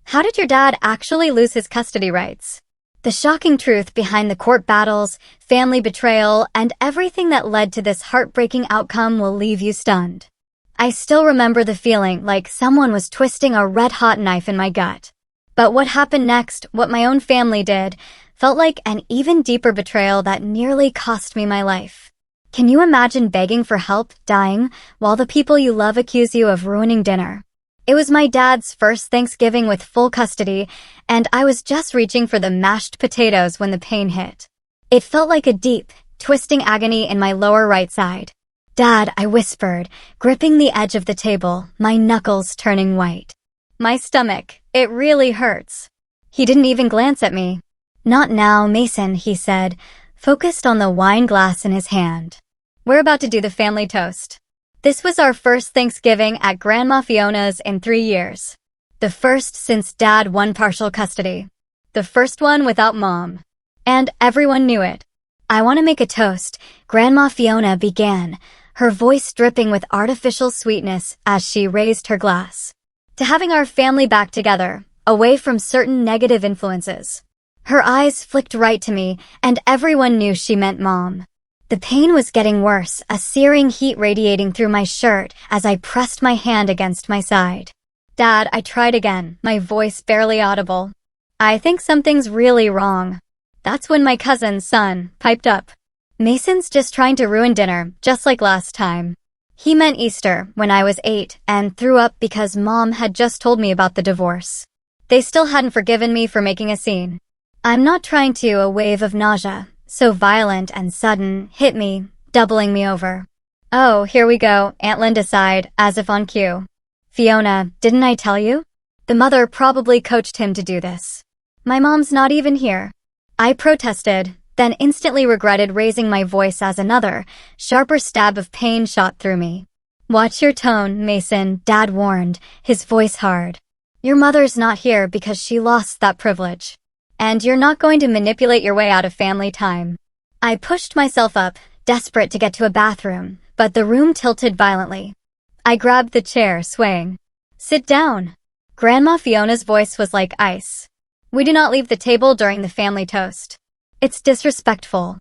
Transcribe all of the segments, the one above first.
How did your dad actually lose his custody rights? The shocking truth behind the court battles, family betrayal, and everything that led to this heartbreaking outcome will leave you stunned. I still remember the feeling like someone was twisting a red-hot knife in my gut. But what happened next, what my own family did, felt like an even deeper betrayal that nearly cost me my life. Can you imagine begging for help, dying, while the people you love accuse you of ruining dinner? It was my dad's first Thanksgiving with full custody, and I was just reaching for the mashed potatoes when the pain hit. It felt like a deep, twisting agony in my lower right side. "Dad," I whispered, gripping the edge of the table, my knuckles turning white. "My stomach, it really hurts." He didn't even glance at me. "Not now, Mason," he said, focused on the wine glass in his hand. "We're about to do the family toast." This was our first Thanksgiving at Grandma Fiona's in 3 years. The first since Dad won partial custody. The first one without Mom. And everyone knew it. "I want to make a toast," Grandma Fiona began, her voice dripping with artificial sweetness as she raised her glass. "To having our family back together, away from certain negative influences." Her eyes flicked right to me, and everyone knew she meant Mom. The pain was getting worse, a searing heat radiating through my shirt as I pressed my hand against my side. "Dad," I tried again, my voice barely audible. "I think something's really wrong." That's when my cousin's son piped up. "Mason's just trying to ruin dinner, just like last time." He meant Easter, when I was 8, and threw up because Mom had just told me about the divorce. They still hadn't forgiven me for making a scene. I'm not trying to, a wave of nausea, so violent and sudden, hit me, doubling me over. "Oh, here we go," Aunt Linda sighed, as if on cue. "Fiona, didn't I tell you?" The mother probably coached him to do this. "My mom's not even here." I protested, then instantly regretted raising my voice as another, sharper stab of pain shot through me. "Watch your tone, Mason," Dad warned, his voice hard. "Your mother's not here because she lost that privilege. And you're not going to manipulate your way out of family time." I pushed myself up, desperate to get to a bathroom, but the room tilted violently. I grabbed the chair, swaying. "Sit down." Grandma Fiona's voice was like ice. "We do not leave the table during the family toast. It's disrespectful."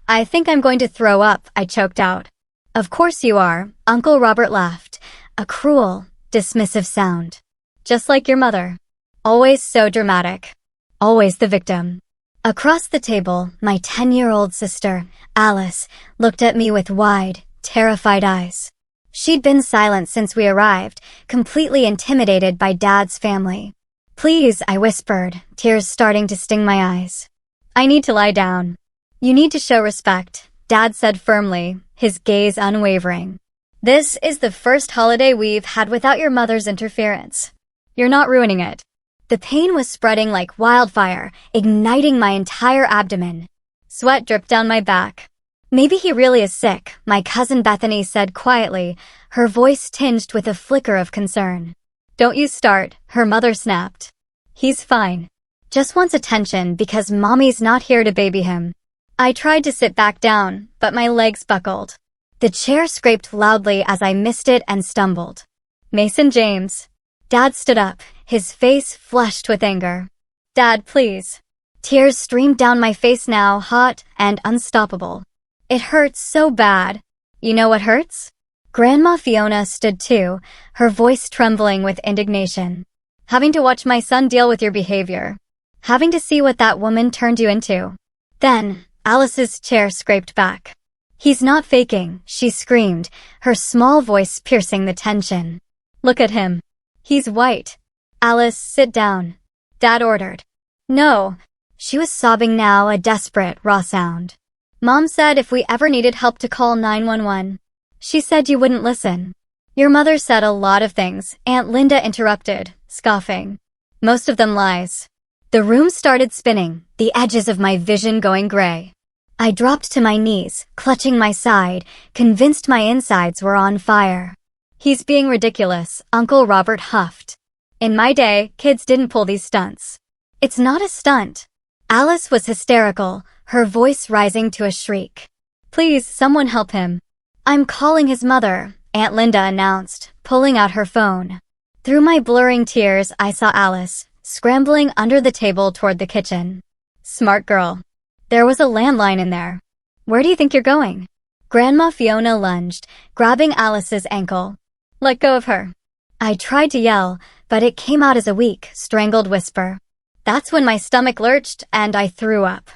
"I think I'm going to throw up," I choked out. "Of course you are," Uncle Robert laughed, a cruel, dismissive sound. "Just like your mother. Always so dramatic. Always the victim." Across the table, my 10-year-old sister, Alice, looked at me with wide, terrified eyes. She'd been silent since we arrived, completely intimidated by Dad's family. "Please," I whispered, tears starting to sting my eyes. "I need to lie down." "You need to show respect," Dad said firmly, his gaze unwavering. "This is the first holiday we've had without your mother's interference. You're not ruining it." The pain was spreading like wildfire, igniting my entire abdomen. Sweat dripped down my back. "Maybe he really is sick," my cousin Bethany said quietly, her voice tinged with a flicker of concern. "Don't you start," her mother snapped. "He's fine. Just wants attention because Mommy's not here to baby him." I tried to sit back down, but my legs buckled. The chair scraped loudly as I missed it and stumbled. "Mason James." Dad stood up, his face flushed with anger. "Dad, please." Tears streamed down my face now, hot and unstoppable. "It hurts so bad." "You know what hurts?" Grandma Fiona stood too, her voice trembling with indignation. "Having to watch my son deal with your behavior. Having to see what that woman turned you into." Then, Alice's chair scraped back. "He's not faking," she screamed, her small voice piercing the tension. "Look at him. He's white." "Alice, sit down," Dad ordered. "No." She was sobbing now, a desperate, raw sound. "Mom said if we ever needed help to call 911. She said you wouldn't listen." "Your mother said a lot of things," Aunt Linda interrupted, scoffing. "Most of them lies." The room started spinning, the edges of my vision going gray. I dropped to my knees, clutching my side, convinced my insides were on fire. "He's being ridiculous," Uncle Robert huffed. "In my day, kids didn't pull these stunts." "It's not a stunt." Alice was hysterical, her voice rising to a shriek. "Please, someone help him." "I'm calling his mother," Aunt Linda announced, pulling out her phone. Through my blurring tears, I saw Alice, scrambling under the table toward the kitchen. Smart girl. There was a landline in there. Where do you think you're going? Grandma Fiona lunged, grabbing Alice's ankle. Let go of her. I tried to yell, but it came out as a weak, strangled whisper. That's when my stomach lurched and I threw up.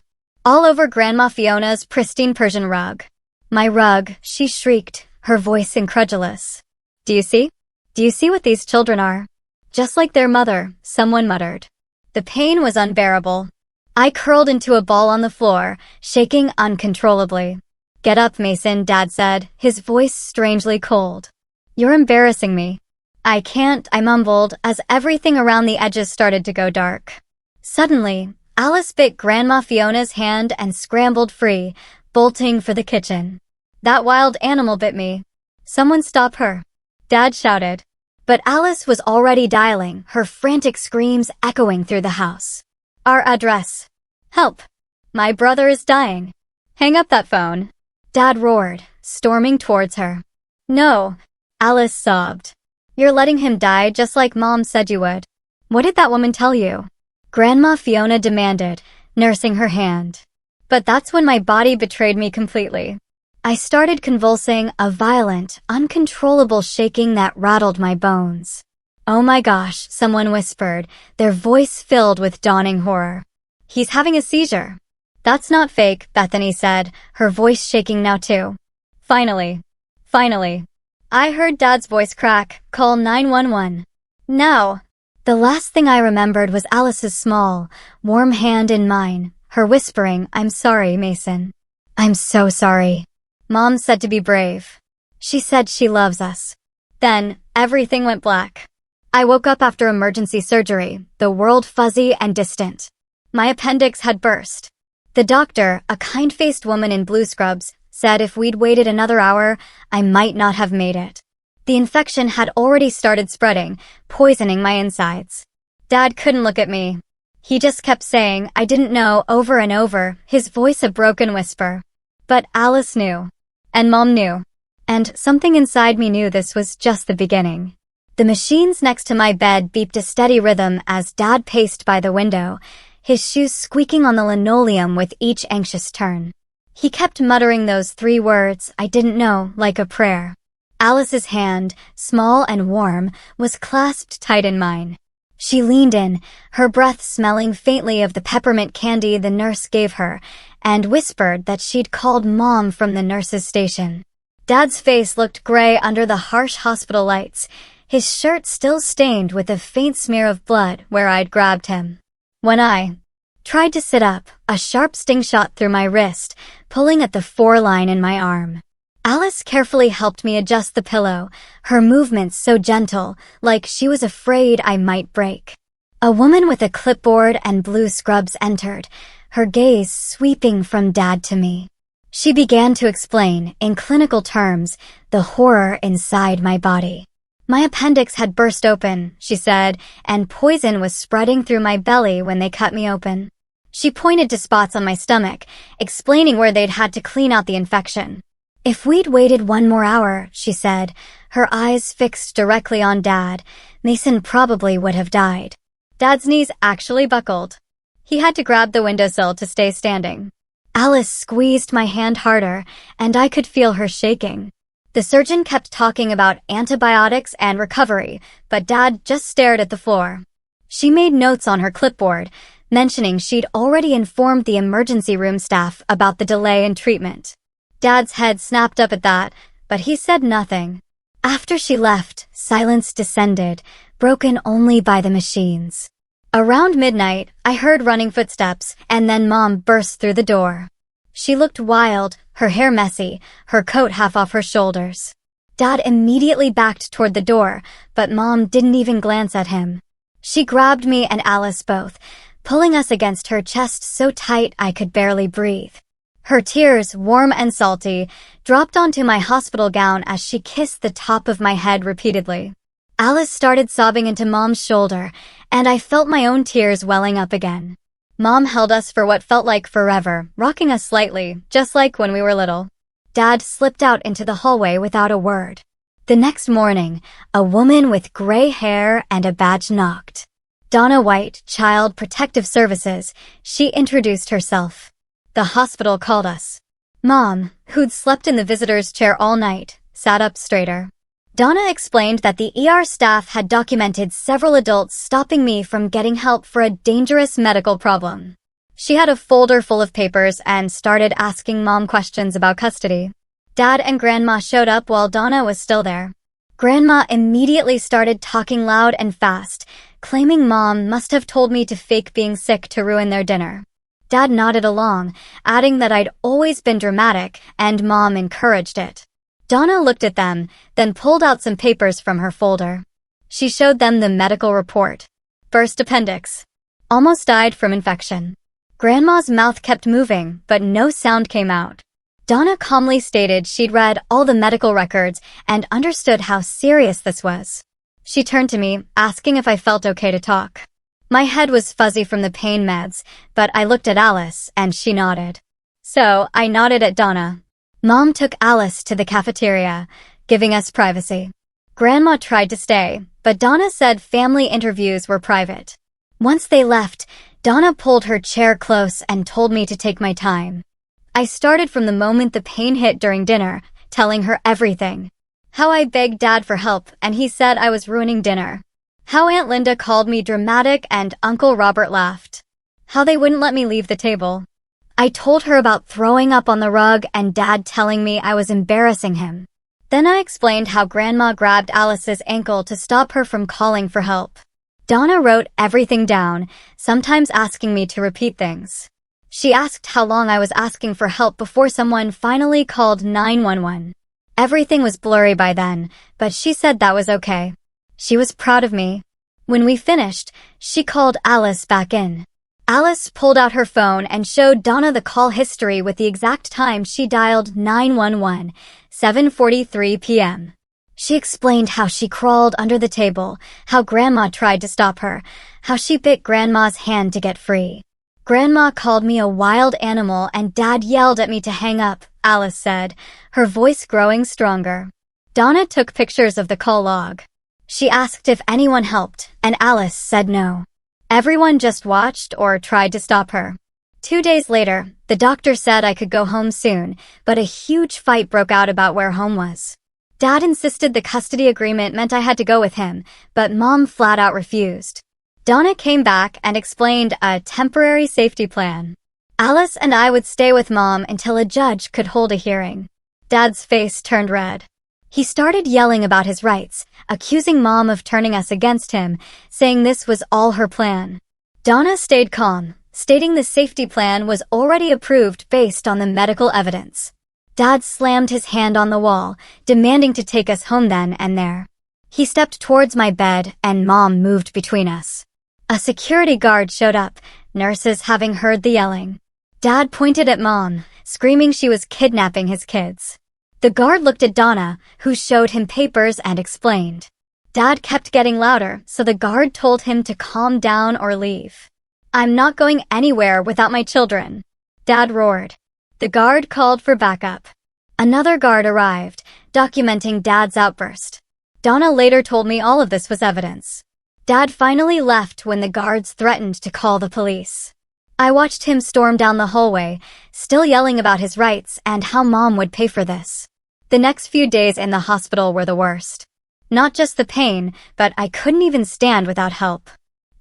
All over Grandma Fiona's pristine Persian rug. My rug, she shrieked, her voice incredulous. Do you see? Do you see what these children are? Just like their mother, someone muttered. The pain was unbearable. I curled into a ball on the floor, shaking uncontrollably. Get up, Mason, Dad said, his voice strangely cold. You're embarrassing me. I can't, I mumbled, as everything around the edges started to go dark. Suddenly, Alice bit Grandma Fiona's hand and scrambled free, bolting for the kitchen. That wild animal bit me. Someone stop her. Dad shouted. But Alice was already dialing, her frantic screams echoing through the house. Our address. Help. My brother is dying. Hang up that phone. Dad roared, storming towards her. No. Alice sobbed. You're letting him die just like Mom said you would. What did that woman tell you? Grandma Fiona demanded, nursing her hand. But that's when my body betrayed me completely. I started convulsing, a violent, uncontrollable shaking that rattled my bones. Oh my gosh, someone whispered, their voice filled with dawning horror. He's having a seizure. That's not fake, Bethany said, her voice shaking now too. Finally. I heard Dad's voice crack, call 911. Now. The last thing I remembered was Alice's small, warm hand in mine, her whispering, I'm sorry, Mason. I'm so sorry. Mom said to be brave. She said she loves us. Then, everything went black. I woke up after emergency surgery, the world fuzzy and distant. My appendix had burst. The doctor, a kind-faced woman in blue scrubs, said if we'd waited another hour, I might not have made it. The infection had already started spreading, poisoning my insides. Dad couldn't look at me. He just kept saying, I didn't know, over and over, his voice a broken whisper. But Alice knew. And Mom knew. And something inside me knew this was just the beginning. The machines next to my bed beeped a steady rhythm as Dad paced by the window, his shoes squeaking on the linoleum with each anxious turn. He kept muttering those 3 words, I didn't know, like a prayer. Alice's hand, small and warm, was clasped tight in mine. She leaned in, her breath smelling faintly of the peppermint candy the nurse gave her, and whispered that she'd called Mom from the nurse's station. Dad's face looked gray under the harsh hospital lights, his shirt still stained with a faint smear of blood where I'd grabbed him. When I tried to sit up, a sharp sting shot through my wrist, pulling at the 4-line in my arm. Alice carefully helped me adjust the pillow, her movements so gentle, like she was afraid I might break. A woman with a clipboard and blue scrubs entered, her gaze sweeping from Dad to me. She began to explain, in clinical terms, the horror inside my body. My appendix had burst open, she said, and poison was spreading through my belly when they cut me open. She pointed to spots on my stomach, explaining where they'd had to clean out the infection. If we'd waited 1 more hour, she said, her eyes fixed directly on Dad, Mason probably would have died. Dad's knees actually buckled. He had to grab the windowsill to stay standing. Alice squeezed my hand harder, and I could feel her shaking. The surgeon kept talking about antibiotics and recovery, but Dad just stared at the floor. She made notes on her clipboard, mentioning she'd already informed the emergency room staff about the delay in treatment. Dad's head snapped up at that, but he said nothing. After she left, silence descended, broken only by the machines. Around midnight, I heard running footsteps, and then Mom burst through the door. She looked wild, her hair messy, her coat half off her shoulders. Dad immediately backed toward the door, but Mom didn't even glance at him. She grabbed me and Alice both, pulling us against her chest so tight I could barely breathe. Her tears, warm and salty, dropped onto my hospital gown as she kissed the top of my head repeatedly. Alice started sobbing into Mom's shoulder, and I felt my own tears welling up again. Mom held us for what felt like forever, rocking us slightly, just like when we were little. Dad slipped out into the hallway without a word. The next morning, a woman with gray hair and a badge knocked. Donna White, Child Protective Services, she introduced herself. The hospital called us. Mom, who'd slept in the visitor's chair all night, sat up straighter. Donna explained that the ER staff had documented several adults stopping me from getting help for a dangerous medical problem. She had a folder full of papers and started asking Mom questions about custody. Dad and Grandma showed up while Donna was still there. Grandma immediately started talking loud and fast, claiming Mom must have told me to fake being sick to ruin their dinner. Dad nodded along, adding that I'd always been dramatic and Mom encouraged it. Donna looked at them, then pulled out some papers from her folder. She showed them the medical report. Burst appendix. Almost died from infection. Grandma's mouth kept moving, but no sound came out. Donna calmly stated she'd read all the medical records and understood how serious this was. She turned to me, asking if I felt okay to talk. My head was fuzzy from the pain meds, but I looked at Alice and she nodded. So I nodded at Donna. Mom took Alice to the cafeteria, giving us privacy. Grandma tried to stay, but Donna said family interviews were private. Once they left, Donna pulled her chair close and told me to take my time. I started from the moment the pain hit during dinner, telling her everything. How I begged Dad for help and he said I was ruining dinner. How Aunt Linda called me dramatic and Uncle Robert laughed. How they wouldn't let me leave the table. I told her about throwing up on the rug and Dad telling me I was embarrassing him. Then I explained how Grandma grabbed Alice's ankle to stop her from calling for help. Donna wrote everything down, sometimes asking me to repeat things. She asked how long I was asking for help before someone finally called 911. Everything was blurry by then, but she said that was okay. She was proud of me. When we finished, she called Alice back in. Alice pulled out her phone and showed Donna the call history with the exact time she dialed 911, 7:43 p.m. She explained how she crawled under the table, how Grandma tried to stop her, how she bit Grandma's hand to get free. Grandma called me a wild animal and Dad yelled at me to hang up, Alice said, her voice growing stronger. Donna took pictures of the call log. She asked if anyone helped, and Alice said no. Everyone just watched or tried to stop her. 2 days later, the doctor said I could go home soon, but a huge fight broke out about where home was. Dad insisted the custody agreement meant I had to go with him, but Mom flat out refused. Donna came back and explained a temporary safety plan. Alice and I would stay with Mom until a judge could hold a hearing. Dad's face turned red. He started yelling about his rights, accusing Mom of turning us against him, saying this was all her plan. Donna stayed calm, stating the safety plan was already approved based on the medical evidence. Dad slammed his hand on the wall, demanding to take us home then and there. He stepped towards my bed and Mom moved between us. A security guard showed up, nurses having heard the yelling. Dad pointed at Mom, screaming she was kidnapping his kids. The guard looked at Donna, who showed him papers and explained. Dad kept getting louder, so the guard told him to calm down or leave. I'm not going anywhere without my children, Dad roared. The guard called for backup. Another guard arrived, documenting Dad's outburst. Donna later told me all of this was evidence. Dad finally left when the guards threatened to call the police. I watched him storm down the hallway, still yelling about his rights and how Mom would pay for this. The next few days in the hospital were the worst. Not just the pain, but I couldn't even stand without help.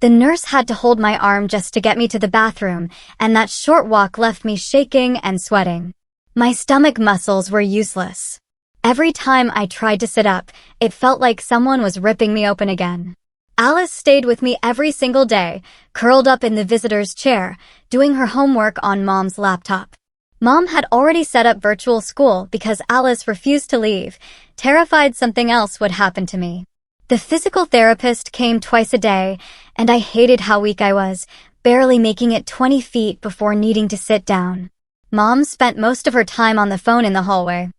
The nurse had to hold my arm just to get me to the bathroom, and that short walk left me shaking and sweating. My stomach muscles were useless. Every time I tried to sit up, it felt like someone was ripping me open again. Alice stayed with me every single day, curled up in the visitor's chair, doing her homework on Mom's laptop. Mom had already set up virtual school because Alice refused to leave, terrified something else would happen to me. The physical therapist came twice a day, and I hated how weak I was, barely making it 20 feet before needing to sit down. Mom spent most of her time on the phone in the hallway.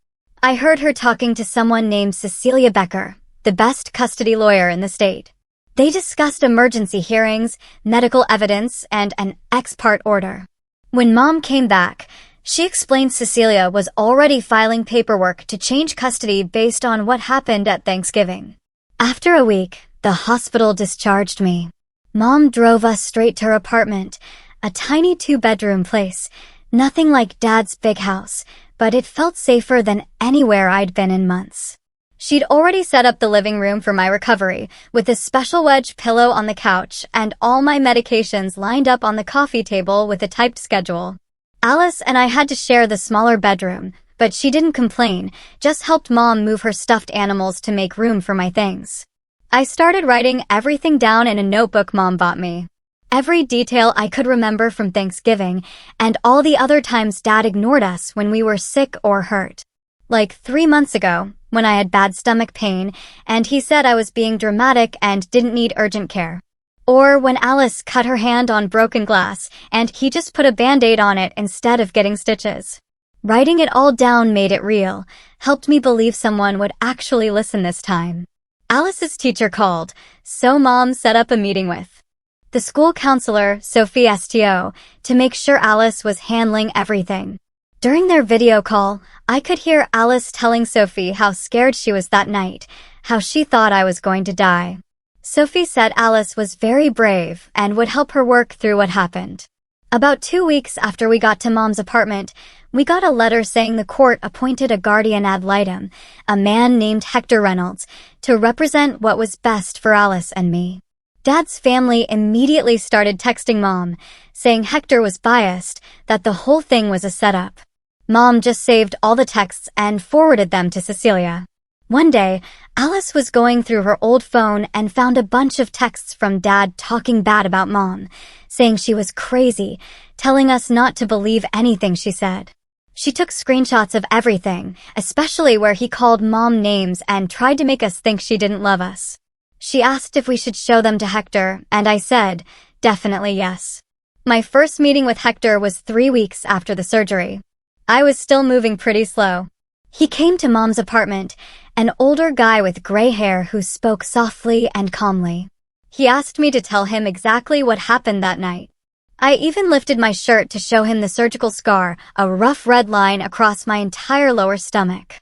I heard her talking to someone named Cecilia Becker, the best custody lawyer in the state. They discussed emergency hearings, medical evidence, and an ex parte order. When Mom came back, she explained Cecilia was already filing paperwork to change custody based on what happened at Thanksgiving. After a week, the hospital discharged me. Mom drove us straight to her apartment, a tiny 2-bedroom place, nothing like Dad's big house, but it felt safer than anywhere I'd been in months. She'd already set up the living room for my recovery, with a special wedge pillow on the couch and all my medications lined up on the coffee table with a typed schedule. Alice and I had to share the smaller bedroom, but she didn't complain, just helped Mom move her stuffed animals to make room for my things. I started writing everything down in a notebook Mom bought me. Every detail I could remember from Thanksgiving, and all the other times Dad ignored us when we were sick or hurt. Like 3 months ago, when I had bad stomach pain, and he said I was being dramatic and didn't need urgent care. Or when Alice cut her hand on broken glass, and he just put a Band-Aid on it instead of getting stitches. Writing it all down made it real, helped me believe someone would actually listen this time. Alice's teacher called, so Mom set up a meeting with the school counselor, Sophie Sto, to make sure Alice was handling everything. During their video call, I could hear Alice telling Sophie how scared she was that night, how she thought I was going to die. Sophie said Alice was very brave and would help her work through what happened. About 2 weeks after we got to Mom's apartment, we got a letter saying the court appointed a guardian ad litem, a man named Hector Reynolds, to represent what was best for Alice and me. Dad's family immediately started texting Mom, saying Hector was biased, that the whole thing was a setup. Mom just saved all the texts and forwarded them to Cecilia. One day, Alice was going through her old phone and found a bunch of texts from Dad talking bad about Mom, saying she was crazy, telling us not to believe anything she said. She took screenshots of everything, especially where he called Mom names and tried to make us think she didn't love us. She asked if we should show them to Hector, and I said, definitely yes. My first meeting with Hector was 3 weeks after the surgery. I was still moving pretty slow. He came to Mom's apartment, an older guy with gray hair who spoke softly and calmly. He asked me to tell him exactly what happened that night. I even lifted my shirt to show him the surgical scar, a rough red line across my entire lower stomach.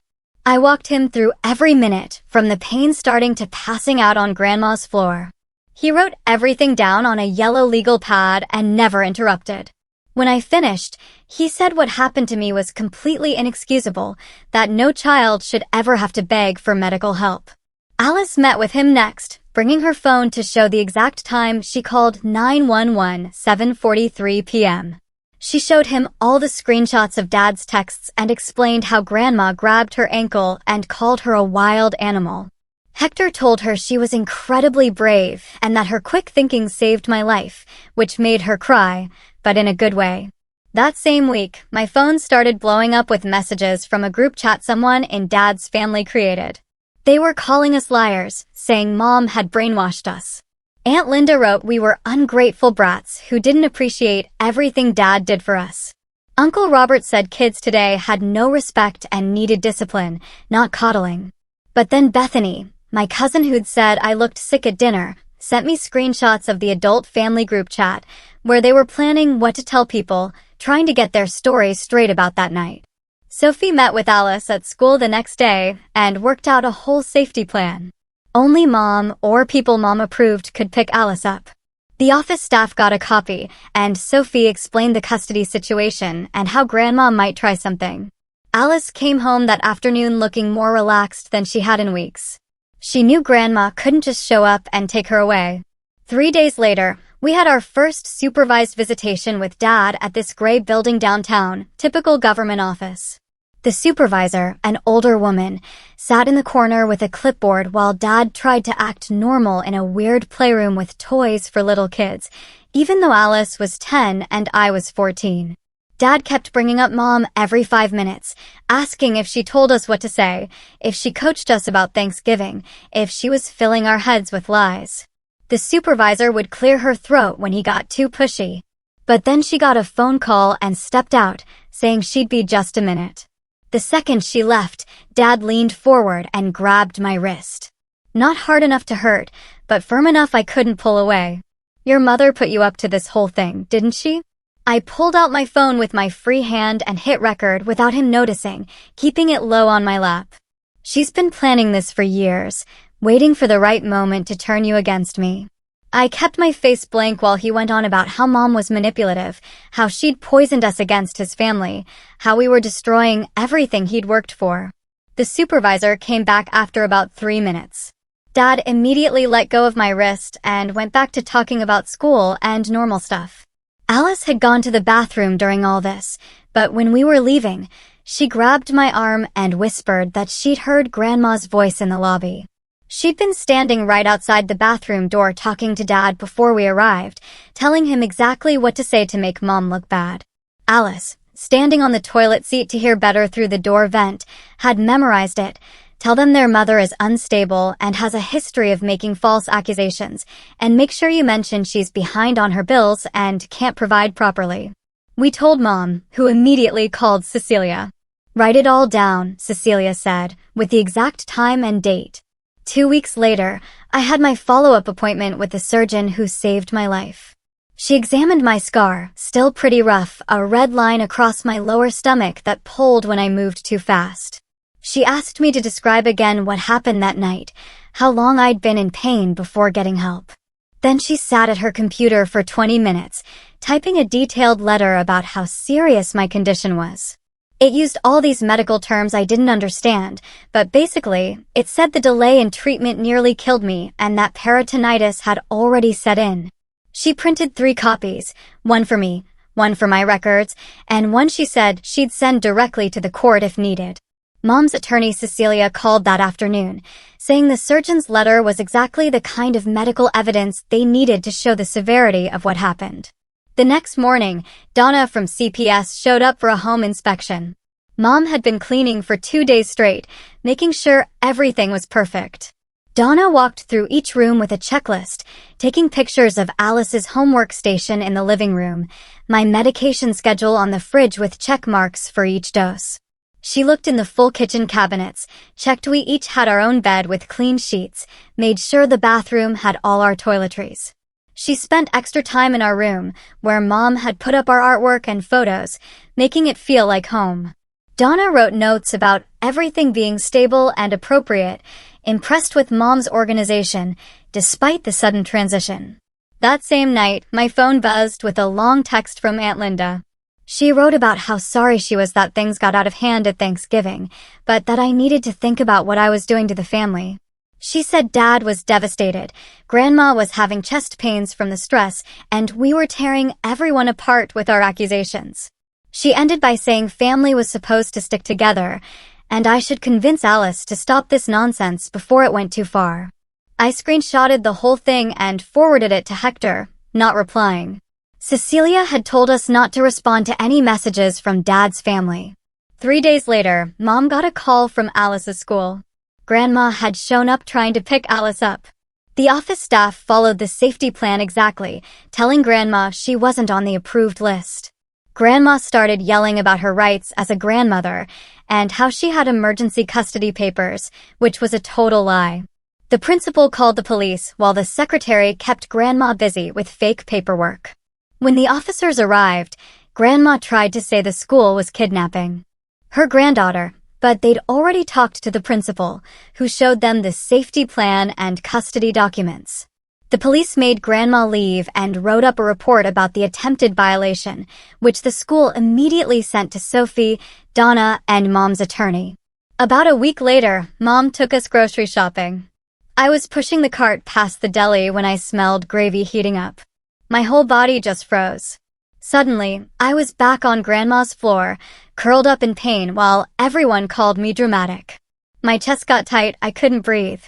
I walked him through every minute, from the pain starting to passing out on Grandma's floor. He wrote everything down on a yellow legal pad and never interrupted. When I finished, he said what happened to me was completely inexcusable, that no child should ever have to beg for medical help. Alice met with him next, bringing her phone to show the exact time she called 911, 7:43 p.m. She showed him all the screenshots of Dad's texts and explained how Grandma grabbed her ankle and called her a wild animal. Hector told her she was incredibly brave and that her quick thinking saved my life, which made her cry, but in a good way. That same week, my phone started blowing up with messages from a group chat someone in Dad's family created. They were calling us liars, saying Mom had brainwashed us. Aunt Linda wrote we were ungrateful brats who didn't appreciate everything Dad did for us. Uncle Robert said kids today had no respect and needed discipline, not coddling. But then Bethany, my cousin who'd said I looked sick at dinner, sent me screenshots of the adult family group chat, where they were planning what to tell people, trying to get their stories straight about that night. Sophie met with Alice at school the next day and worked out a whole safety plan. Only Mom or people Mom approved could pick Alice up. The office staff got a copy, and Sophie explained the custody situation and how Grandma might try something. Alice came home that afternoon looking more relaxed than she had in weeks. She knew Grandma couldn't just show up and take her away. 3 days later, we had our first supervised visitation with Dad at this gray building downtown, typical government office. The supervisor, an older woman, sat in the corner with a clipboard while Dad tried to act normal in a weird playroom with toys for little kids, even though Alice was 10 and I was 14. Dad kept bringing up Mom every 5 minutes, asking if she told us what to say, if she coached us about Thanksgiving, if she was filling our heads with lies. The supervisor would clear her throat when he got too pushy. But then she got a phone call and stepped out, saying she'd be just a minute. The second she left, Dad leaned forward and grabbed my wrist. Not hard enough to hurt, but firm enough I couldn't pull away. Your mother put you up to this whole thing, didn't she? I pulled out my phone with my free hand and hit record without him noticing, keeping it low on my lap. She's been planning this for years, waiting for the right moment to turn you against me. I kept my face blank while he went on about how Mom was manipulative, how she'd poisoned us against his family, how we were destroying everything he'd worked for. The supervisor came back after about 3 minutes. Dad immediately let go of my wrist and went back to talking about school and normal stuff. Alice had gone to the bathroom during all this, but when we were leaving, she grabbed my arm and whispered that she'd heard Grandma's voice in the lobby. She'd been standing right outside the bathroom door talking to Dad before we arrived, telling him exactly what to say to make Mom look bad. Alice, standing on the toilet seat to hear better through the door vent, had memorized it. Tell them their mother is unstable and has a history of making false accusations, and make sure you mention she's behind on her bills and can't provide properly. We told Mom, who immediately called Cecilia. Write it all down, Cecilia said, with the exact time and date. 2 weeks later, I had my follow-up appointment with the surgeon who saved my life. She examined my scar, still pretty rough, a red line across my lower stomach that pulled when I moved too fast. She asked me to describe again what happened that night, how long I'd been in pain before getting help. Then she sat at her computer for 20 minutes, typing a detailed letter about how serious my condition was. It used all these medical terms I didn't understand, but basically, it said the delay in treatment nearly killed me and that peritonitis had already set in. She printed 3 copies, one for me, one for my records, and one she said she'd send directly to the court if needed. Mom's attorney Cecilia called that afternoon, saying the surgeon's letter was exactly the kind of medical evidence they needed to show the severity of what happened. The next morning, Donna from CPS showed up for a home inspection. Mom had been cleaning for 2 days straight, making sure everything was perfect. Donna walked through each room with a checklist, taking pictures of Alice's homework station in the living room, my medication schedule on the fridge with check marks for each dose. She looked in the full kitchen cabinets, checked we each had our own bed with clean sheets, made sure the bathroom had all our toiletries. She spent extra time in our room, where Mom had put up our artwork and photos, making it feel like home. Donna wrote notes about everything being stable and appropriate, impressed with Mom's organization, despite the sudden transition. That same night, my phone buzzed with a long text from Aunt Linda. She wrote about how sorry she was that things got out of hand at Thanksgiving, but that I needed to think about what I was doing to the family. She said Dad was devastated, Grandma was having chest pains from the stress, and we were tearing everyone apart with our accusations. She ended by saying family was supposed to stick together, and I should convince Alice to stop this nonsense before it went too far. I screenshotted the whole thing and forwarded it to Hector, not replying. Cecilia had told us not to respond to any messages from Dad's family. 3 days later, Mom got a call from Alice's school. Grandma had shown up trying to pick Alice up. The office staff followed the safety plan exactly, telling Grandma she wasn't on the approved list. Grandma started yelling about her rights as a grandmother and how she had emergency custody papers, which was a total lie. The principal called the police while the secretary kept Grandma busy with fake paperwork. When the officers arrived, Grandma tried to say the school was kidnapping her granddaughter, but they'd already talked to the principal, who showed them the safety plan and custody documents. The police made Grandma leave and wrote up a report about the attempted violation, which the school immediately sent to Sophie, Donna, and Mom's attorney. About a week later, Mom took us grocery shopping. I was pushing the cart past the deli when I smelled gravy heating up. My whole body just froze. Suddenly, I was back on Grandma's floor, curled up in pain while everyone called me dramatic. My chest got tight, I couldn't breathe.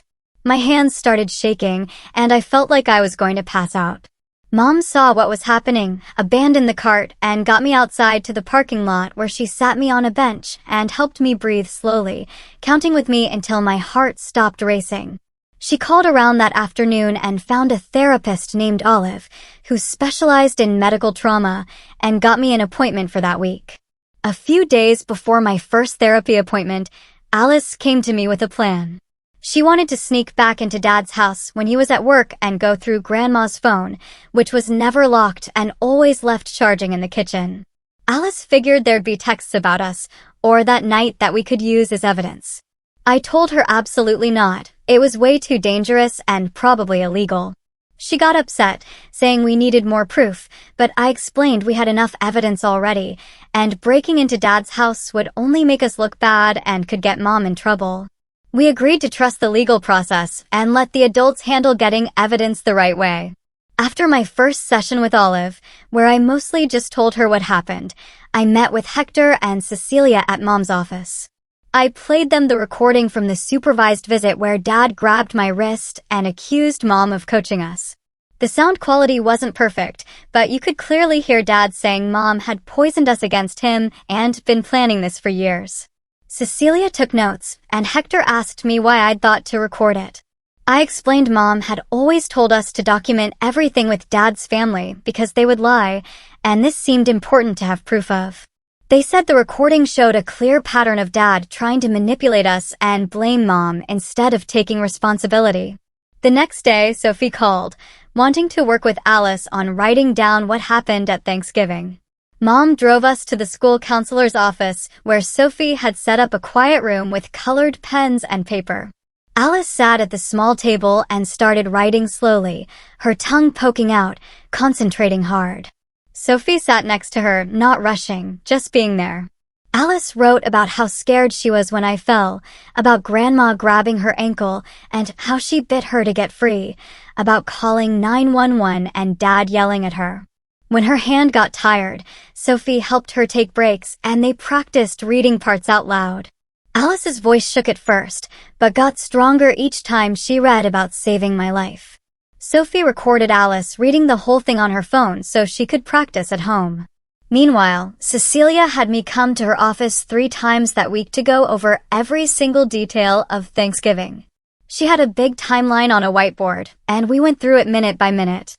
My hands started shaking, and I felt like I was going to pass out. Mom saw what was happening, abandoned the cart, and got me outside to the parking lot where she sat me on a bench and helped me breathe slowly, counting with me until my heart stopped racing. She called around that afternoon and found a therapist named Olive, who specialized in medical trauma, and got me an appointment for that week. A few days before my first therapy appointment, Alice came to me with a plan. She wanted to sneak back into Dad's house when he was at work and go through Grandma's phone, which was never locked and always left charging in the kitchen. Alice figured there'd be texts about us, or that night that we could use as evidence. I told her absolutely not. It was way too dangerous and probably illegal. She got upset, saying we needed more proof, but I explained we had enough evidence already, and breaking into Dad's house would only make us look bad and could get Mom in trouble. We agreed to trust the legal process and let the adults handle getting evidence the right way. After my first session with Olive, where I mostly just told her what happened, I met with Hector and Cecilia at Mom's office. I played them the recording from the supervised visit where Dad grabbed my wrist and accused Mom of coaching us. The sound quality wasn't perfect, but you could clearly hear Dad saying Mom had poisoned us against him and been planning this for years. Cecilia took notes, and Hector asked me why I'd thought to record it. I explained Mom had always told us to document everything with Dad's family because they would lie, and this seemed important to have proof of. They said the recording showed a clear pattern of Dad trying to manipulate us and blame Mom instead of taking responsibility. The next day, Sophie called, wanting to work with Alice on writing down what happened at Thanksgiving. Mom drove us to the school counselor's office where Sophie had set up a quiet room with colored pens and paper. Alice sat at the small table and started writing slowly, her tongue poking out, concentrating hard. Sophie sat next to her, not rushing, just being there. Alice wrote about how scared she was when I fell, about Grandma grabbing her ankle, and how she bit her to get free, about calling 911 and Dad yelling at her. When her hand got tired, Sophie helped her take breaks, and they practiced reading parts out loud. Alice's voice shook at first, but got stronger each time she read about saving my life. Sophie recorded Alice reading the whole thing on her phone so she could practice at home. Meanwhile, Cecilia had me come to her office 3 times that week to go over every single detail of Thanksgiving. She had a big timeline on a whiteboard, and we went through it minute by minute.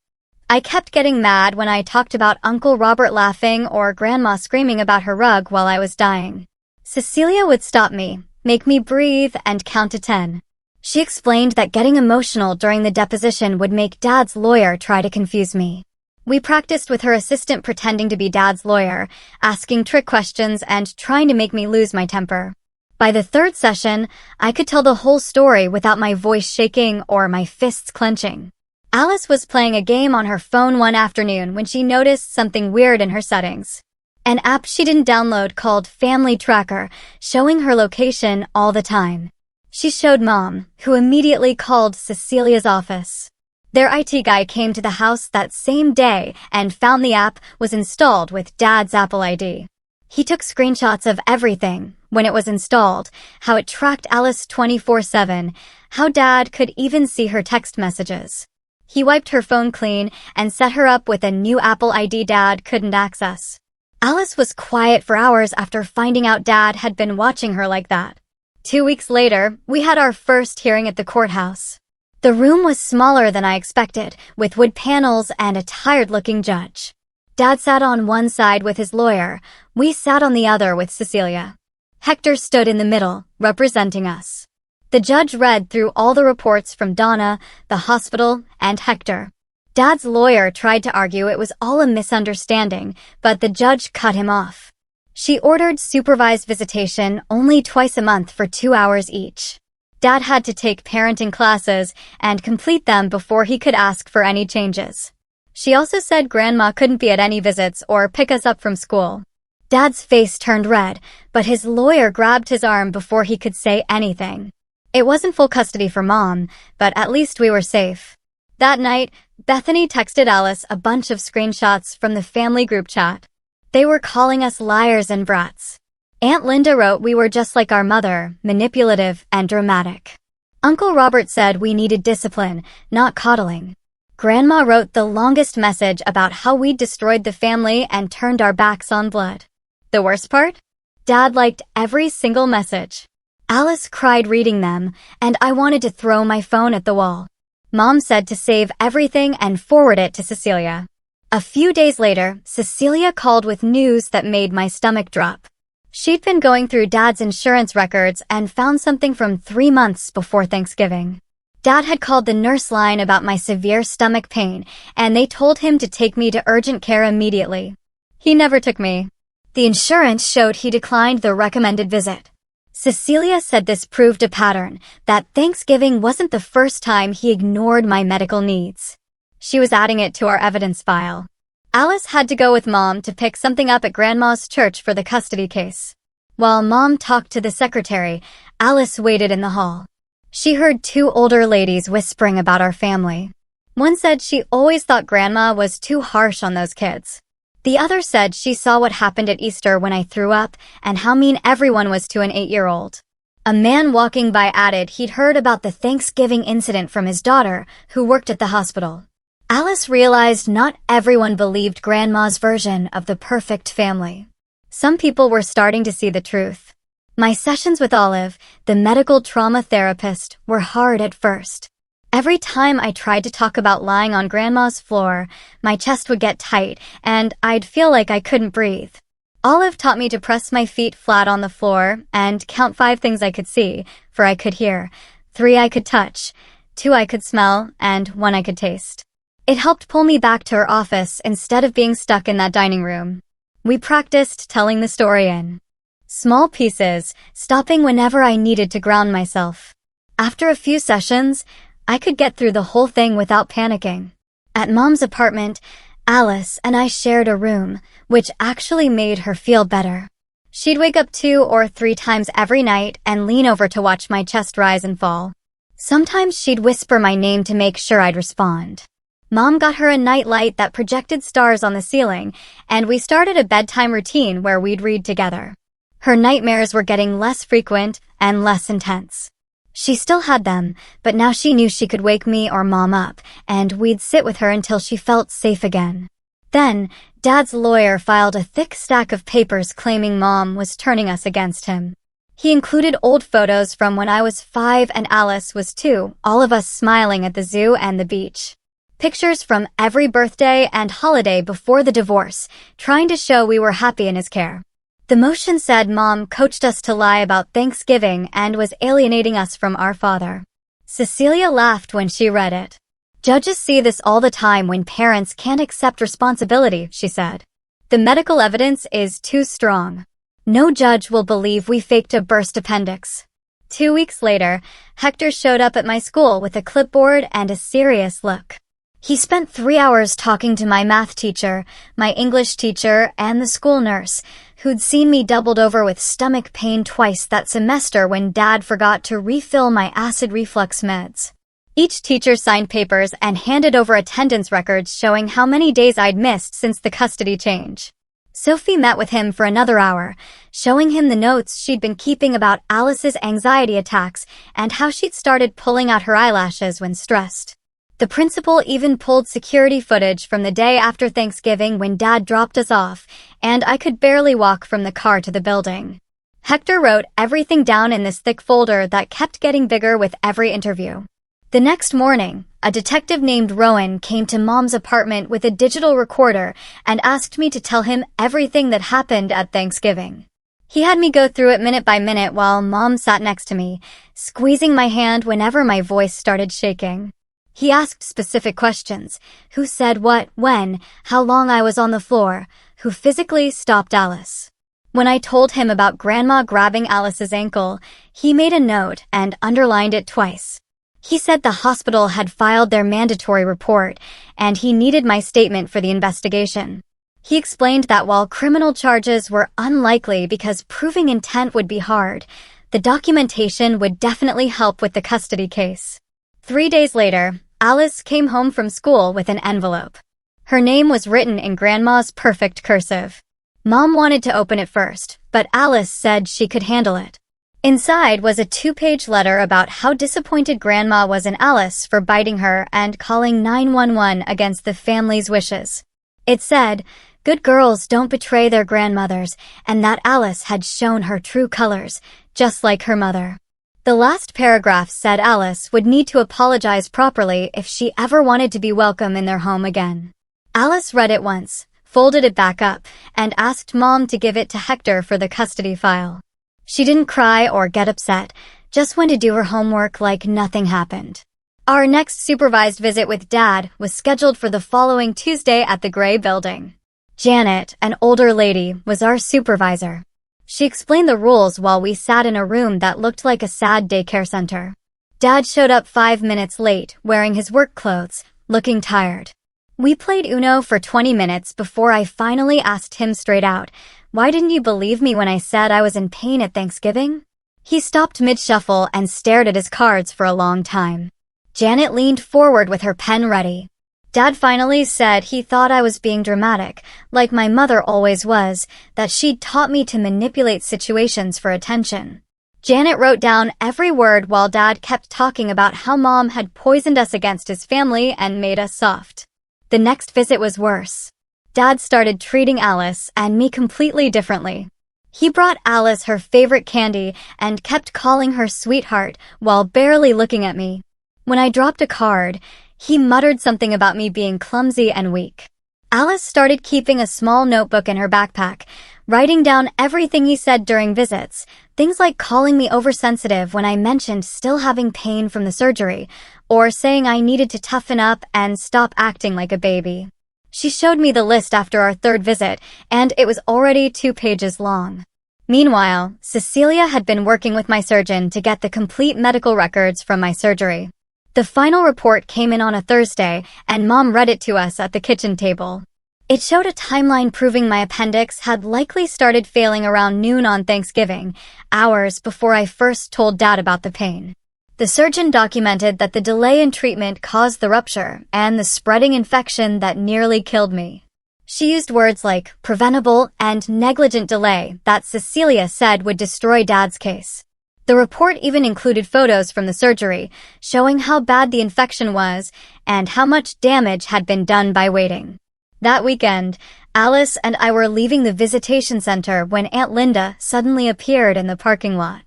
I kept getting mad when I talked about Uncle Robert laughing or Grandma screaming about her rug while I was dying. Cecilia would stop me, make me breathe, and count to 10. She explained that getting emotional during the deposition would make Dad's lawyer try to confuse me. We practiced with her assistant pretending to be Dad's lawyer, asking trick questions and trying to make me lose my temper. By the 3rd session, I could tell the whole story without my voice shaking or my fists clenching. Alice was playing a game on her phone one afternoon when she noticed something weird in her settings. An app she didn't download called Family Tracker, showing her location all the time. She showed Mom, who immediately called Cecilia's office. Their IT guy came to the house that same day and found the app was installed with Dad's Apple ID. He took screenshots of everything, when it was installed, how it tracked Alice 24/7, how Dad could even see her text messages. He wiped her phone clean and set her up with a new Apple ID Dad couldn't access. Alice was quiet for hours after finding out Dad had been watching her like that. 2 weeks later, we had our first hearing at the courthouse. The room was smaller than I expected, with wood panels and a tired-looking judge. Dad sat on one side with his lawyer. We sat on the other with Cecilia. Hector stood in the middle, representing us. The judge read through all the reports from Donna, the hospital, and Hector. Dad's lawyer tried to argue it was all a misunderstanding, but the judge cut him off. She ordered supervised visitation only twice a month for 2 hours each. Dad had to take parenting classes and complete them before he could ask for any changes. She also said Grandma couldn't be at any visits or pick us up from school. Dad's face turned red, but his lawyer grabbed his arm before he could say anything. It wasn't full custody for Mom, but at least we were safe. That night, Bethany texted Alice a bunch of screenshots from the family group chat. They were calling us liars and brats. Aunt Linda wrote we were just like our mother, manipulative and dramatic. Uncle Robert said we needed discipline, not coddling. Grandma wrote the longest message about how we'd destroyed the family and turned our backs on blood. The worst part? Dad liked every single message. Alice cried reading them, and I wanted to throw my phone at the wall. Mom said to save everything and forward it to Cecilia. A few days later, Cecilia called with news that made my stomach drop. She'd been going through Dad's insurance records and found something from 3 months before Thanksgiving. Dad had called the nurse line about my severe stomach pain, and they told him to take me to urgent care immediately. He never took me. The insurance showed he declined the recommended visit. Cecilia said this proved a pattern, that Thanksgiving wasn't the first time he ignored my medical needs. She was adding it to our evidence file. Alice had to go with Mom to pick something up at Grandma's church for the custody case. While Mom talked to the secretary, Alice waited in the hall. She heard two older ladies whispering about our family. One said she always thought Grandma was too harsh on those kids. The other said she saw what happened at Easter when I threw up and how mean everyone was to an 8-year-old. A man walking by added he'd heard about the Thanksgiving incident from his daughter, who worked at the hospital. Alice realized not everyone believed Grandma's version of the perfect family. Some people were starting to see the truth. My sessions with Olive, the medical trauma therapist, were hard at first. Every time I tried to talk about lying on Grandma's floor, my chest would get tight and I'd feel like I couldn't breathe. Olive taught me to press my feet flat on the floor and count 5 things I could see, 4 I could hear, 3 I could touch, 2 I could smell, and 1 I could taste. It helped pull me back to her office instead of being stuck in that dining room. We practiced telling the story in small pieces, stopping whenever I needed to ground myself. After a few sessions, I could get through the whole thing without panicking. At Mom's apartment, Alice and I shared a room, which actually made her feel better. She'd wake up 2 or 3 times every night and lean over to watch my chest rise and fall. Sometimes she'd whisper my name to make sure I'd respond. Mom got her a night light that projected stars on the ceiling, and we started a bedtime routine where we'd read together. Her nightmares were getting less frequent and less intense. She still had them, but now she knew she could wake me or Mom up, and we'd sit with her until she felt safe again. Then, Dad's lawyer filed a thick stack of papers claiming Mom was turning us against him. He included old photos from when I was 5 and Alice was 2, all of us smiling at the zoo and the beach. Pictures from every birthday and holiday before the divorce, trying to show we were happy in his care. The motion said Mom coached us to lie about Thanksgiving and was alienating us from our father. Cecilia laughed when she read it. Judges see this all the time when parents can't accept responsibility, she said. The medical evidence is too strong. No judge will believe we faked a burst appendix. 2 weeks later, Hector showed up at my school with a clipboard and a serious look. He spent 3 hours talking to my math teacher, my English teacher, and the school nurse, who'd seen me doubled over with stomach pain twice that semester when Dad forgot to refill my acid reflux meds. Each teacher signed papers and handed over attendance records showing how many days I'd missed since the custody change. Sophie met with him for another hour, showing him the notes she'd been keeping about Alice's anxiety attacks and how she'd started pulling out her eyelashes when stressed. The principal even pulled security footage from the day after Thanksgiving when Dad dropped us off, and I could barely walk from the car to the building. Hector wrote everything down in this thick folder that kept getting bigger with every interview. The next morning, a detective named Rowan came to Mom's apartment with a digital recorder and asked me to tell him everything that happened at Thanksgiving. He had me go through it minute by minute while Mom sat next to me, squeezing my hand whenever my voice started shaking. He asked specific questions: who said what, when, how long I was on the floor, who physically stopped Alice. When I told him about Grandma grabbing Alice's ankle, he made a note and underlined it twice. He said the hospital had filed their mandatory report, and he needed my statement for the investigation. He explained that while criminal charges were unlikely because proving intent would be hard, the documentation would definitely help with the custody case. 3 days later, Alice came home from school with an envelope. Her name was written in Grandma's perfect cursive. Mom wanted to open it first, but Alice said she could handle it. Inside was a 2-page letter about how disappointed Grandma was in Alice for biting her and calling 911 against the family's wishes. It said, good girls don't betray their grandmothers, and that Alice had shown her true colors, just like her mother. The last paragraph said Alice would need to apologize properly if she ever wanted to be welcome in their home again. Alice read it once, folded it back up, and asked Mom to give it to Hector for the custody file. She didn't cry or get upset, just went to do her homework like nothing happened. Our next supervised visit with Dad was scheduled for the following Tuesday at the Gray Building. Janet, an older lady, was our supervisor. She explained the rules while we sat in a room that looked like a sad daycare center. Dad showed up 5 minutes late, wearing his work clothes, looking tired. We played Uno for 20 minutes before I finally asked him straight out, "Why didn't you believe me when I said I was in pain at Thanksgiving?" He stopped mid-shuffle and stared at his cards for a long time. Janet leaned forward with her pen ready. Dad finally said he thought I was being dramatic, like my mother always was, that she'd taught me to manipulate situations for attention. Janet wrote down every word while Dad kept talking about how Mom had poisoned us against his family and made us soft. The next visit was worse. Dad started treating Alice and me completely differently. He brought Alice her favorite candy and kept calling her sweetheart while barely looking at me. When I dropped a card, he muttered something about me being clumsy and weak. Alice started keeping a small notebook in her backpack, writing down everything he said during visits, things like calling me oversensitive when I mentioned still having pain from the surgery, or saying I needed to toughen up and stop acting like a baby. She showed me the list after our third visit, and it was already 2 pages long. Meanwhile, Cecilia had been working with my surgeon to get the complete medical records from my surgery. The final report came in on a Thursday, and Mom read it to us at the kitchen table. It showed a timeline proving my appendix had likely started failing around noon on Thanksgiving, hours before I first told Dad about the pain. The surgeon documented that the delay in treatment caused the rupture and the spreading infection that nearly killed me. She used words like preventable and negligent delay that Cecilia said would destroy Dad's case. The report even included photos from the surgery, showing how bad the infection was and how much damage had been done by waiting. That weekend, Alice and I were leaving the visitation center when Aunt Linda suddenly appeared in the parking lot.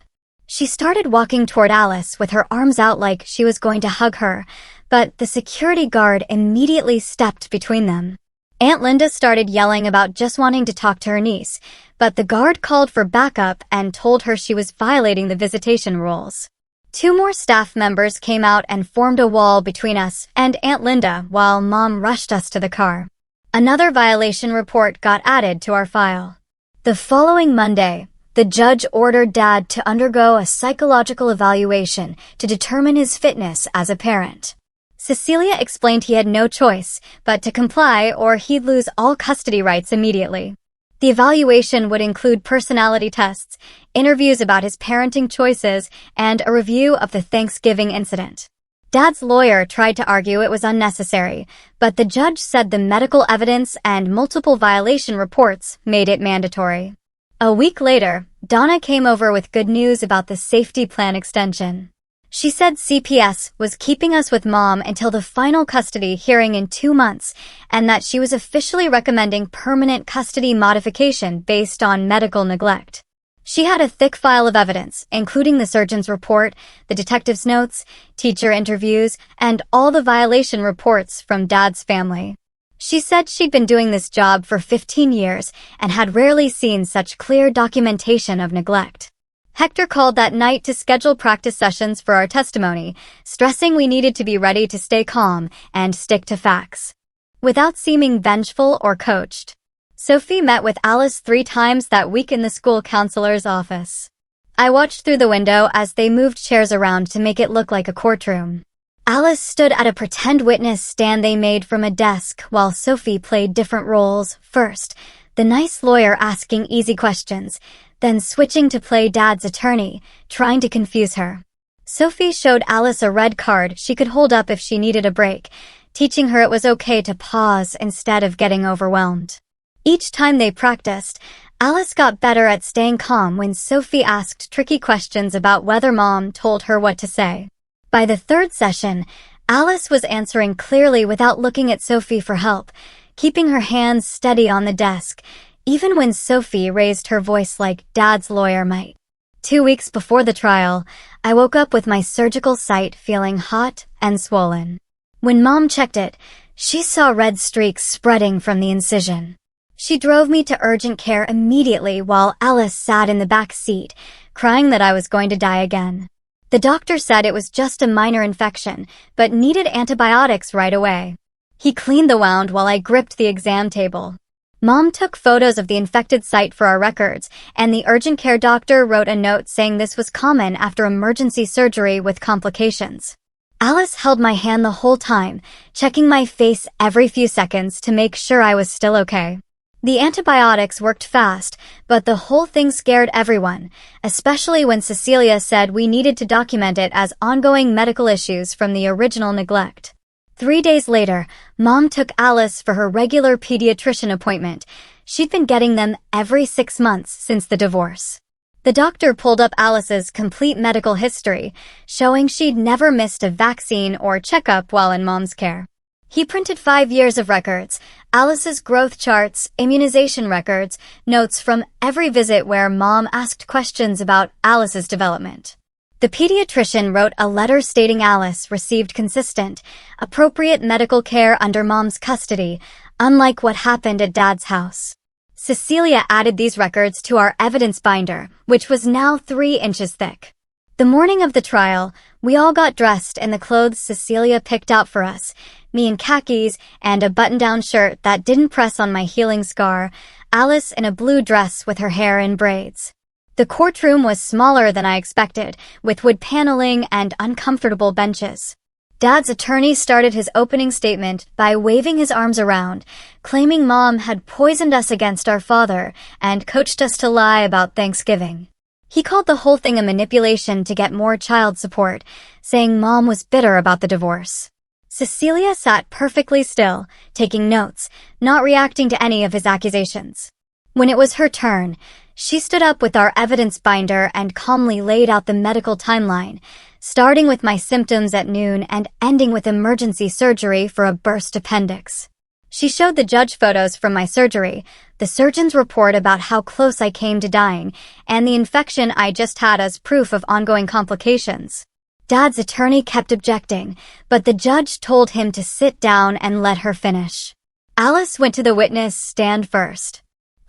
She started walking toward Alice with her arms out like she was going to hug her, but the security guard immediately stepped between them. Aunt Linda started yelling about just wanting to talk to her niece, but the guard called for backup and told her she was violating the visitation rules. 2 more staff members came out and formed a wall between us and Aunt Linda while Mom rushed us to the car. Another violation report got added to our file. The following Monday, the judge ordered Dad to undergo a psychological evaluation to determine his fitness as a parent. Cecilia explained he had no choice but to comply or he'd lose all custody rights immediately. The evaluation would include personality tests, interviews about his parenting choices, and a review of the Thanksgiving incident. Dad's lawyer tried to argue it was unnecessary, but the judge said the medical evidence and multiple violation reports made it mandatory. A week later, Donna came over with good news about the safety plan extension. She said CPS was keeping us with Mom until the final custody hearing in 2 months, and that she was officially recommending permanent custody modification based on medical neglect. She had a thick file of evidence, including the surgeon's report, the detective's notes, teacher interviews, and all the violation reports from Dad's family. She said she'd been doing this job for 15 years and had rarely seen such clear documentation of neglect. Hector called that night to schedule practice sessions for our testimony, stressing we needed to be ready to stay calm and stick to facts. Without seeming vengeful or coached, Sophie met with Alice 3 times that week in the school counselor's office. I watched through the window as they moved chairs around to make it look like a courtroom. Alice stood at a pretend witness stand they made from a desk while Sophie played different roles. First, the nice lawyer asking easy questions, then switching to play Dad's attorney, trying to confuse her. Sophie showed Alice a red card she could hold up if she needed a break, teaching her it was okay to pause instead of getting overwhelmed. Each time they practiced, Alice got better at staying calm when Sophie asked tricky questions about whether Mom told her what to say. By the 3rd session, Alice was answering clearly without looking at Sophie for help, keeping her hands steady on the desk, even when Sophie raised her voice like Dad's lawyer might. 2 weeks before the trial, I woke up with my surgical site feeling hot and swollen. When Mom checked it, she saw red streaks spreading from the incision. She drove me to urgent care immediately while Alice sat in the back seat, crying that I was going to die again. The doctor said it was just a minor infection, but needed antibiotics right away. He cleaned the wound while I gripped the exam table. Mom took photos of the infected site for our records, and the urgent care doctor wrote a note saying this was common after emergency surgery with complications. Alice held my hand the whole time, checking my face every few seconds to make sure I was still okay. The antibiotics worked fast, but the whole thing scared everyone, especially when Cecilia said we needed to document it as ongoing medical issues from the original neglect. 3 days later, Mom took Alice for her regular pediatrician appointment. She'd been getting them every 6 months since the divorce. The doctor pulled up Alice's complete medical history, showing she'd never missed a vaccine or checkup while in Mom's care. He printed 5 years of records, Alice's growth charts, immunization records, notes from every visit where Mom asked questions about Alice's development. The pediatrician wrote a letter stating Alice received consistent, appropriate medical care under Mom's custody, unlike what happened at Dad's house. Cecilia added these records to our evidence binder, which was now 3 inches thick. The morning of the trial, we all got dressed in the clothes Cecilia picked out for us, me in khakis and a button-down shirt that didn't press on my healing scar, Alice in a blue dress with her hair in braids. The courtroom was smaller than I expected, with wood paneling and uncomfortable benches. Dad's attorney started his opening statement by waving his arms around, claiming Mom had poisoned us against our father and coached us to lie about Thanksgiving. He called the whole thing a manipulation to get more child support, saying Mom was bitter about the divorce. Cecilia sat perfectly still, taking notes, not reacting to any of his accusations. When it was her turn, she stood up with our evidence binder and calmly laid out the medical timeline, starting with my symptoms at noon and ending with emergency surgery for a burst appendix. She showed the judge photos from my surgery, the surgeon's report about how close I came to dying, and the infection I just had as proof of ongoing complications. Dad's attorney kept objecting, but the judge told him to sit down and let her finish. Alice went to the witness stand first.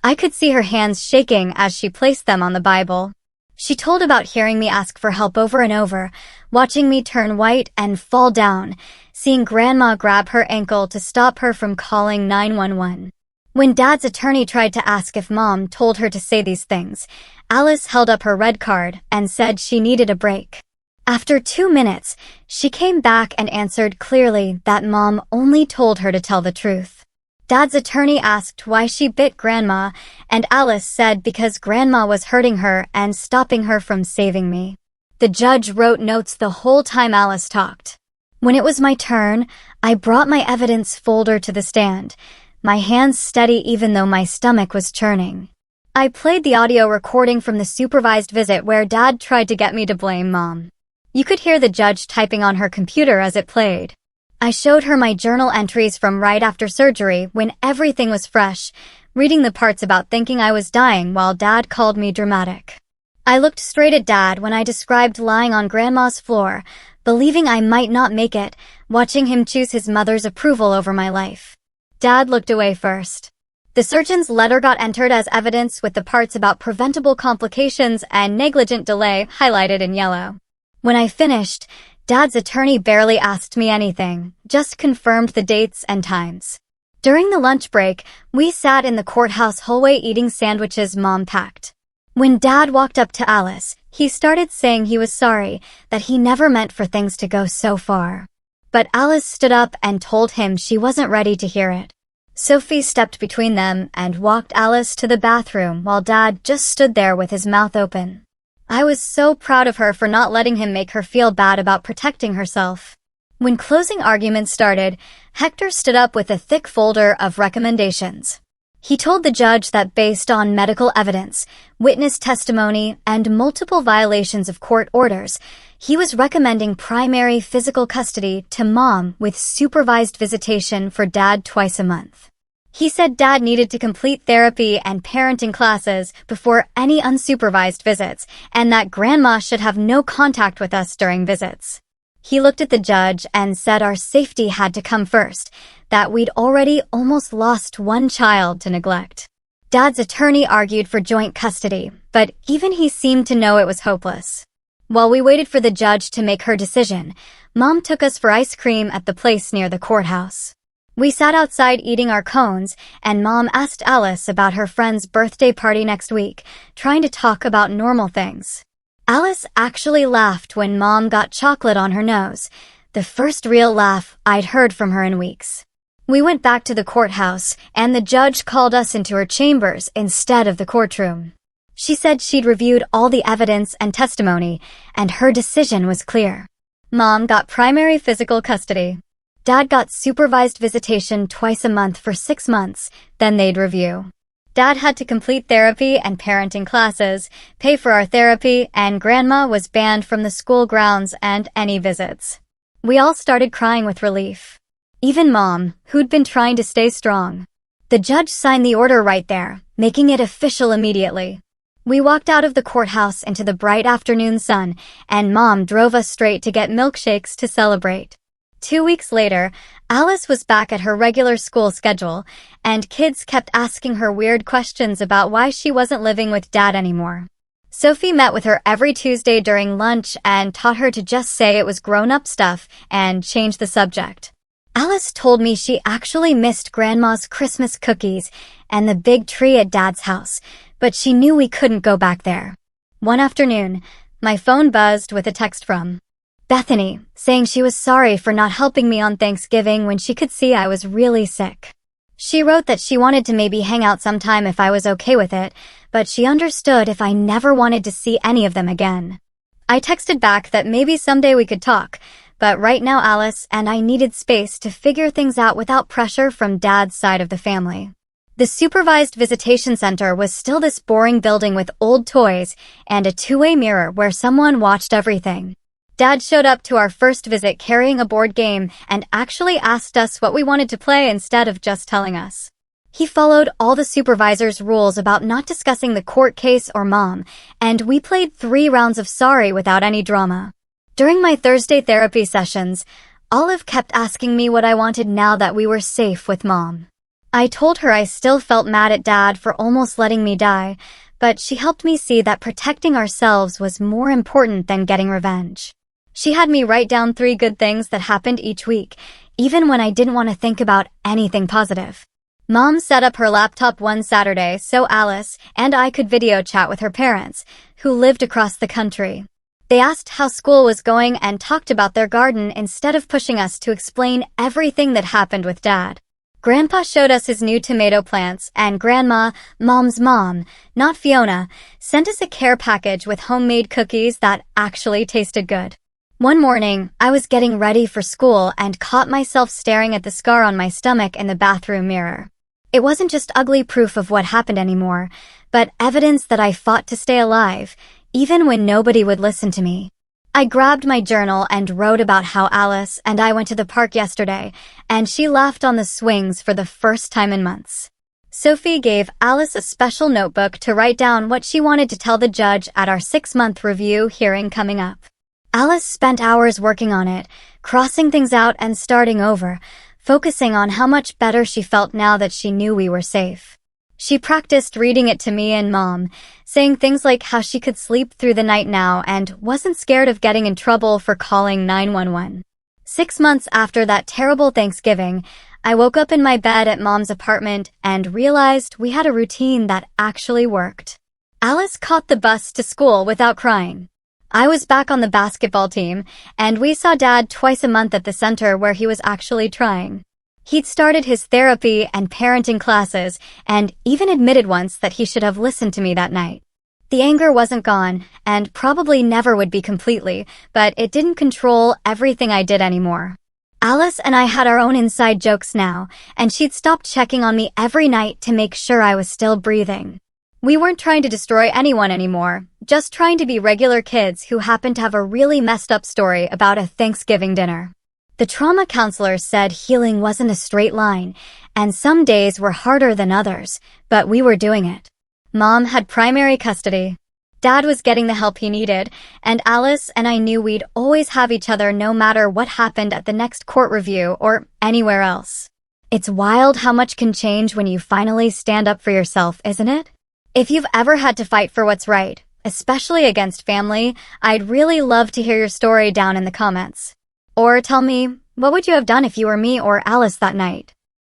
I could see her hands shaking as she placed them on the Bible. She told about hearing me ask for help over and over, watching me turn white and fall down, seeing Grandma grab her ankle to stop her from calling 911. When Dad's attorney tried to ask if Mom told her to say these things, Alice held up her red card and said she needed a break. After 2 minutes, she came back and answered clearly that Mom only told her to tell the truth. Dad's attorney asked why she bit Grandma, and Alice said because Grandma was hurting her and stopping her from saving me. The judge wrote notes the whole time Alice talked. When it was my turn, I brought my evidence folder to the stand, my hands steady even though my stomach was churning. I played the audio recording from the supervised visit where Dad tried to get me to blame Mom. You could hear the judge typing on her computer as it played. I showed her my journal entries from right after surgery when everything was fresh, reading the parts about thinking I was dying while Dad called me dramatic. I looked straight at Dad when I described lying on Grandma's floor, believing I might not make it, watching him choose his mother's approval over my life. Dad looked away first. The surgeon's letter got entered as evidence with the parts about preventable complications and negligent delay highlighted in yellow. When I finished, Dad's attorney barely asked me anything, just confirmed the dates and times. During the lunch break, we sat in the courthouse hallway eating sandwiches Mom packed. When Dad walked up to Alice, he started saying he was sorry, that he never meant for things to go so far. But Alice stood up and told him she wasn't ready to hear it. Sophie stepped between them and walked Alice to the bathroom while Dad just stood there with his mouth open. I was so proud of her for not letting him make her feel bad about protecting herself. When closing arguments started, Hector stood up with a thick folder of recommendations. He told the judge that based on medical evidence, witness testimony, and multiple violations of court orders, he was recommending primary physical custody to Mom with supervised visitation for Dad twice a month. He said Dad needed to complete therapy and parenting classes before any unsupervised visits, and that Grandma should have no contact with us during visits. He looked at the judge and said our safety had to come first, that we'd already almost lost one child to neglect. Dad's attorney argued for joint custody, but even he seemed to know it was hopeless. While we waited for the judge to make her decision, Mom took us for ice cream at the place near the courthouse. We sat outside eating our cones, and Mom asked Alice about her friend's birthday party next week, trying to talk about normal things. Alice actually laughed when Mom got chocolate on her nose. The first real laugh I'd heard from her in weeks. We went back to the courthouse, and the judge called us into her chambers instead of the courtroom. She said she'd reviewed all the evidence and testimony, and her decision was clear. Mom got primary physical custody. Dad got supervised visitation twice a month for 6 months, then they'd review. Dad had to complete therapy and parenting classes, pay for our therapy, and Grandma was banned from the school grounds and any visits. We all started crying with relief. Even Mom, who'd been trying to stay strong. The judge signed the order right there, making it official immediately. We walked out of the courthouse into the bright afternoon sun, and Mom drove us straight to get milkshakes to celebrate. 2 weeks later, Alice was back at her regular school schedule, and kids kept asking her weird questions about why she wasn't living with Dad anymore. Sophie met with her every Tuesday during lunch and taught her to just say it was grown-up stuff and change the subject. Alice told me she actually missed Grandma's Christmas cookies and the big tree at Dad's house, but she knew we couldn't go back there. One afternoon, my phone buzzed with a text from Bethany, saying she was sorry for not helping me on Thanksgiving when she could see I was really sick. She wrote that she wanted to maybe hang out sometime if I was okay with it, but she understood if I never wanted to see any of them again. I texted back that maybe someday we could talk, but right now Alice and I needed space to figure things out without pressure from Dad's side of the family. The supervised visitation center was still this boring building with old toys and a two-way mirror where someone watched everything. Dad showed up to our first visit carrying a board game and actually asked us what we wanted to play instead of just telling us. He followed all the supervisor's rules about not discussing the court case or Mom, and we played 3 rounds of Sorry without any drama. During my Thursday therapy sessions, Olive kept asking me what I wanted now that we were safe with Mom. I told her I still felt mad at Dad for almost letting me die, but she helped me see that protecting ourselves was more important than getting revenge. She had me write down 3 good things that happened each week, even when I didn't want to think about anything positive. Mom set up her laptop one Saturday so Alice and I could video chat with her parents, who lived across the country. They asked how school was going and talked about their garden instead of pushing us to explain everything that happened with Dad. Grandpa showed us his new tomato plants, and Grandma, Mom's mom, not Fiona, sent us a care package with homemade cookies that actually tasted good. One morning, I was getting ready for school and caught myself staring at the scar on my stomach in the bathroom mirror. It wasn't just ugly proof of what happened anymore, but evidence that I fought to stay alive, even when nobody would listen to me. I grabbed my journal and wrote about how Alice and I went to the park yesterday, and she laughed on the swings for the first time in months. Sophie gave Alice a special notebook to write down what she wanted to tell the judge at our 6-month review hearing coming up. Alice spent hours working on it, crossing things out and starting over, focusing on how much better she felt now that she knew we were safe. She practiced reading it to me and Mom, saying things like how she could sleep through the night now and wasn't scared of getting in trouble for calling 911. 6 months after that terrible Thanksgiving, I woke up in my bed at Mom's apartment and realized we had a routine that actually worked. Alice caught the bus to school without crying. I was back on the basketball team, and we saw Dad twice a month at the center where he was actually trying. He'd started his therapy and parenting classes, and even admitted once that he should have listened to me that night. The anger wasn't gone, and probably never would be completely, but it didn't control everything I did anymore. Alice and I had our own inside jokes now, and she'd stopped checking on me every night to make sure I was still breathing. We weren't trying to destroy anyone anymore, just trying to be regular kids who happened to have a really messed up story about a Thanksgiving dinner. The trauma counselor said healing wasn't a straight line, and some days were harder than others, but we were doing it. Mom had primary custody. Dad was getting the help he needed, and Alice and I knew we'd always have each other no matter what happened at the next court review or anywhere else. It's wild how much can change when you finally stand up for yourself, isn't it? If you've ever had to fight for what's right, especially against family, I'd really love to hear your story down in the comments. Or tell me, what would you have done if you were me or Alice that night?